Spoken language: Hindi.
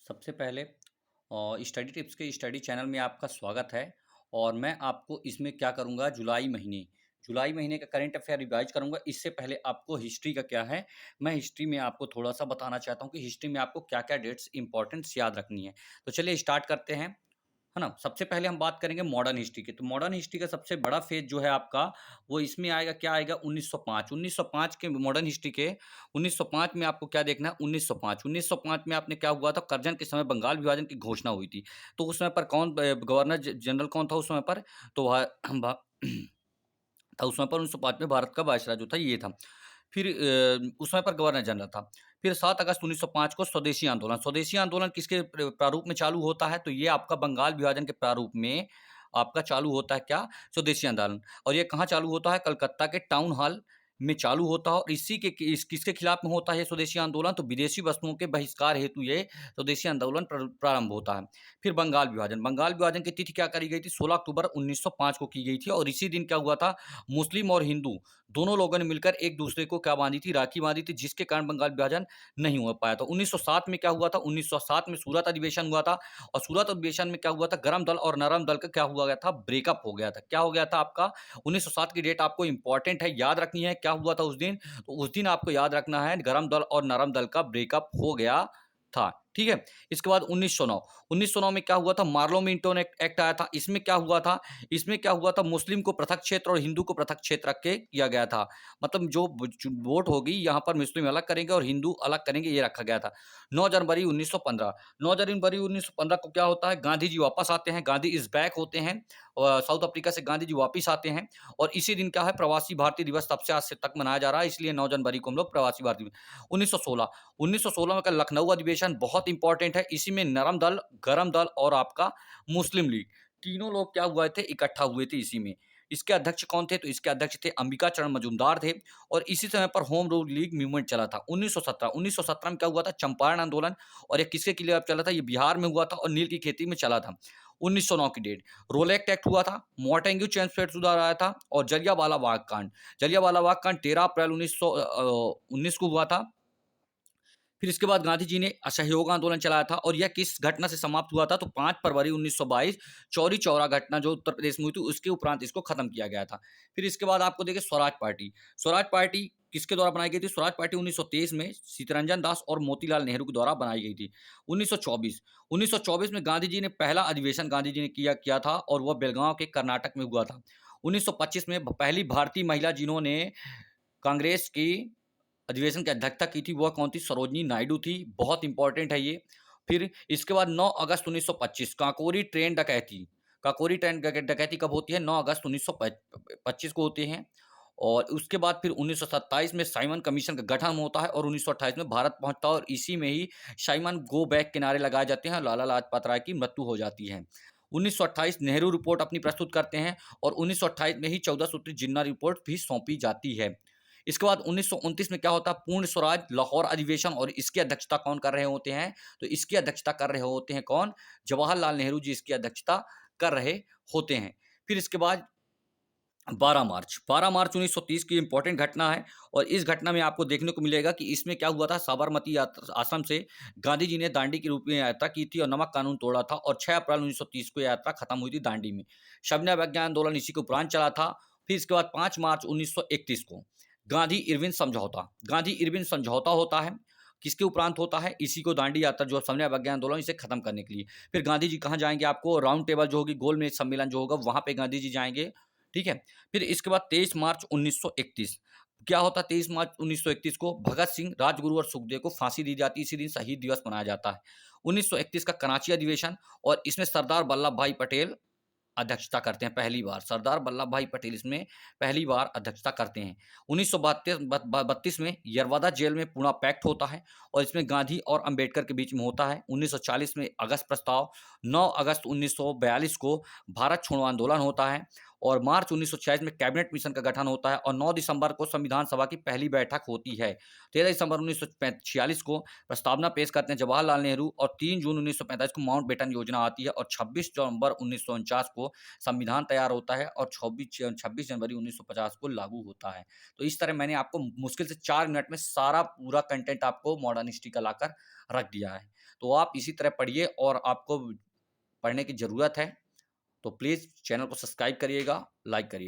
सबसे पहले स्टडी टिप्स के स्टडी चैनल में आपका स्वागत है। और मैं आपको इसमें क्या करूँगा, जुलाई महीने का करंट अफेयर रिवाइज करूँगा। इससे पहले आपको हिस्ट्री का क्या है, मैं हिस्ट्री में आपको थोड़ा-सा बताना चाहता हूँ कि हिस्ट्री में आपको क्या-क्या डेट्स इम्पोर्टेंट्स याद रखनी है। तो चलिए स्टार्ट करते हैं। है ना? सबसे पहले हम बात करेंगे मॉडर्न हिस्ट्री की। तो मॉडर्न हिस्ट्री का सबसे बड़ा फ़ेज़ जो है आपका, वो इसमें आएगा, क्या आएगा, 1905। 1905 के मॉडर्न हिस्ट्री के 1905 में आपको क्या देखना है, 1905। 1905 में आपने क्या हुआ था, करजन के समय बंगाल विभाजन की घोषणा हुई थी। तो उस समय पर कौन गवर्नर जनरल कौन था उस समय पर? तो वह भा था उस समय पर 1905 में भारत का वायसराय जो था ये था। फिर उस समय पर गवर्नर जनरल था। फिर 7 अगस्त 1905 को स्वदेशी आंदोलन किसके प्रारूप में चालू होता है? तो ये आपका बंगाल विभाजन के प्रारूप में आपका चालू होता है क्या? स्वदेशी आंदोलन। और ये कहाँ चालू होता है? कलकत्ता के टाउन हॉल में चालू होता है। और इसी के किसके खिलाफ में होता है ये स्वदेशी आंदोलन? तो विदेशी वस्तुओं के बहिष्कार हेतु ये स्वदेशी आंदोलन प्रारंभ होता है। फिर बंगाल विभाजन की तिथि क्या करी गई थी? 16 अक्टूबर 1905 को की गई थी। और इसी दिन क्या हुआ था, मुस्लिम और हिंदू दोनों लोगों ने मिलकर एक दूसरे को क्या बांधी थी, राखी बांधी थी, जिसके कारण बंगाल विभाजन नहीं हो पाया था। 1907 में क्या हुआ था, 1907 में सूरत अधिवेशन हुआ था। और सूरत अधिवेशन में क्या हुआ था, गरम दल और नरम दल का क्या हुआ गया था, ब्रेकअप हो गया था। क्या हो गया था आपका, 1907 की डेट आपको इंपॉर्टेंट है, याद रखनी है। क्या हुआ था उस दिन? तो उस दिन आपको याद रखना है, गरम दल और नरम दल का ब्रेकअप हो गया था। ठीक है। इसके बाद 1909 में क्या हुआ था, मार्लो मिंटो एक्ट आया था। इसमें क्या हुआ था, मुस्लिम को पृथक क्षेत्र और हिंदू को पृथक क्षेत्र रख के किया गया था। मतलब जो वोट होगी यहाँ पर मुस्लिम अलग करेंगे और हिंदू अलग करेंगे, ये रखा गया था। 9 जनवरी 1915, 9 जनवरी 1915 को क्या होता है, गांधी जी वापस आते हैं, गांधी इज बैक होते हैं। और साउथ अफ्रीका से गांधी जी वापस आते हैं। और इसी दिन क्या है, प्रवासी भारतीय दिवस तब से आज से तक मनाया जा रहा है, इसलिए 9 जनवरी को हम लोग प्रवासी भारतीय। 1916 का लखनऊ अधिवेशन बहुत इंपॉर्टेंट है। इसी में नरम दल, गरम दल और आपका मुस्लिम लीग, तीनों लोग क्या हुए थे, इकट्ठा हुए थे इसी में। इसके अध्यक्ष कौन थे? तो इसके अध्यक्ष थे अंबिका चरण मजूमदार थे। और इसी समय पर होम रूल लीग मूवमेंट चला था। 1917 में क्या हुआ था, चंपारण आंदोलन। और ये किसके खिलाफ चला था? ये बिहार में हुआ था और नील की खेती में चला था। 1909 की डेट, रोलेक्ट एक्ट हुआ था, मोंटेग्यू चेम्सफोर्ड सुधार आया था। और जलियांवाला बाग कांड 13 अप्रैल 1919 को हुआ था। फिर इसके बाद गांधी जी ने असहयोग आंदोलन चलाया था। और यह किस घटना से समाप्त हुआ था? तो 5 फरवरी 1922 चौरी चौरा घटना जो उत्तर प्रदेश में हुई थी, उसके उपरांत इसको खत्म किया गया था। फिर इसके बाद आपको देखिए स्वराज पार्टी किसके द्वारा बनाई गई थी? स्वराज पार्टी 1923 में सीतारंजन दास और मोतीलाल नेहरू के द्वारा बनाई गई थी। 1924 में गांधी जी ने पहला अधिवेशन गांधी जी ने किया था, और वह बेलगांव के कर्नाटक में हुआ था। 1925 में पहली भारतीय महिला जिन्होंने कांग्रेस की अधिवेशन की अध्यक्षता की थी, वह कौन थी? सरोजनी नायडू थी। बहुत इंपॉर्टेंट है ये। फिर इसके बाद 9 अगस्त 1925 काकोरी ट्रेन डकैती कब होती है? 9 अगस्त 1925 को होते हैं। और उसके बाद फिर 1927 में साइमन कमीशन का गठन होता है और 1928 में भारत पहुंचता है। और इसी में ही साइमन गो बैक के नारे लगाए जाते हैं और लाला लाजपत राय की मृत्यु हो जाती है। 1928 नेहरू रिपोर्ट अपनी प्रस्तुत करते हैं। और 1928 में ही 14 सूत्री जिन्ना रिपोर्ट भी सौंपी जाती है। इसके बाद 1929 में क्या होता है, पूर्ण स्वराज लाहौर अधिवेशन। और इसकी अध्यक्षता कौन कर रहे होते हैं? तो इसकी अध्यक्षता कर रहे होते हैं कौन? जवाहरलाल नेहरू जी इसकी अध्यक्षता कर रहे होते हैं। फिर इसके बाद 12 मार्च 1930 की इंपॉर्टेंट घटना है। और इस घटना में आपको देखने को मिलेगा कि इसमें क्या हुआ था, साबरमती आश्रम से गांधी जी ने दांडी के रूप में यात्रा की थी और नमक कानून तोड़ा था। और 6 अप्रैल 1930 को यात्रा खत्म हुई थी दांडी में। शबना विज्ञान आंदोलन इसी के उपरांत चला था। फिर इसके बाद 5 मार्च 1931 को गांधी इरविन समझौता होता है। किसके उपरांत होता है? इसी को, दांडी यात्रा जो समन्वय अवज्ञा आंदोलन, इसे खत्म करने के लिए। फिर गांधी जी कहाँ जाएंगे? आपको राउंड टेबल जो होगी, गोल मेज सम्मेलन जो होगा, वहां पे गांधी जी जाएंगे। ठीक है। फिर इसके बाद 23 मार्च 1931 क्या होता है? 23 मार्च 1931 को भगत सिंह, राजगुरु और सुखदेव को फांसी दी जाती है। इसी दिन शहीद दिवस मनाया जाता है। 1931 का कराची अधिवेशन। और इसमें सरदार वल्लभ भाई पटेल अध्यक्षता करते हैं पहली बार। सरदार वल्लभ भाई पटेल इसमें पहली बार अध्यक्षता करते हैं। 1932 में यरवदा जेल में पूना पैक्ट होता है। और इसमें गांधी और अंबेडकर के बीच में होता है। 1940 में अगस्त प्रस्ताव। 9 अगस्त 1942 को भारत छोड़ो आंदोलन होता है। और मार्च 1946 में कैबिनेट मिशन का गठन होता है और 9 दिसंबर को संविधान सभा की पहली बैठक होती है। 13 दिसंबर 1946 को प्रस्तावना पेश करते हैं जवाहरलाल नेहरू और 3 जून 1945 को माउंटबेटन योजना आती है और 26 नवंबर 1949 को संविधान तैयार होता है और 26 जनवरी 1950 को लागू होता है। तो इस तरह मैंने आपको मुश्किल से 4 मिनट में सारा पूरा कंटेंट आपको मॉडर्न हिस्ट्री का लाकर रख दिया है। तो आप इसी तरह पढ़िए और आपको पढ़ने की ज़रूरत है, तो प्लीज़ चैनल को सब्सक्राइब करिएगा, लाइक करिए।